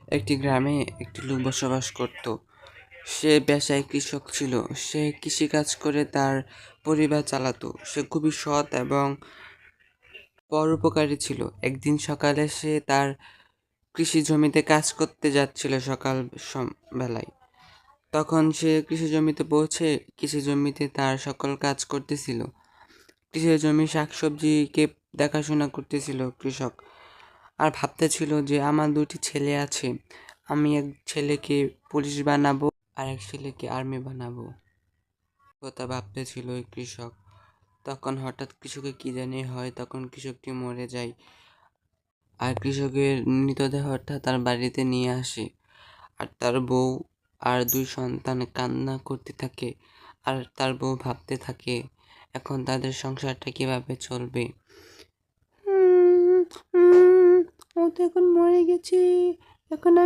একটি গ্রামে একটি লোক বসবাস করত। সে পেশায় কৃষক ছিল। সে কৃষিকাজ করে তার পরিবার চালাতো। সে খুবই সৎ এবং পরোপকারী ছিল। একদিন সকালে সে তার কৃষি জমিতে কাজ করতে যাচ্ছিল সকাল বেলায়। তখন সে কৃষি জমিতে পৌঁছে কৃষি জমিতে তার সকল কাজ করতেছিল। কৃষি জমি শাকসবজিকে দেখাশোনা করতেছিল কৃষক। আর ভাবতেছিল যে আমার দুটি ছেলে আছে, আমি এক ছেলেকে পুলিশ বানাবো আর এক ছেলেকে আর্মি বানাবো। কথা ভাবতেছিল ওই কৃষক। তখন হঠাৎ কৃষকের কি জানি হয়, তখন কৃষকটি মরে যায়। আর কৃষকের মৃতদেহটা তার বাড়িতে নিয়ে আসে। আর তার বউ আর দুই সন্তান কান্না করতে থাকে। আর তার বউ ভাবতে থাকে এখন তাদের সংসারটা কিভাবে চলবে। ও তো এখন মরে গেছে, এখন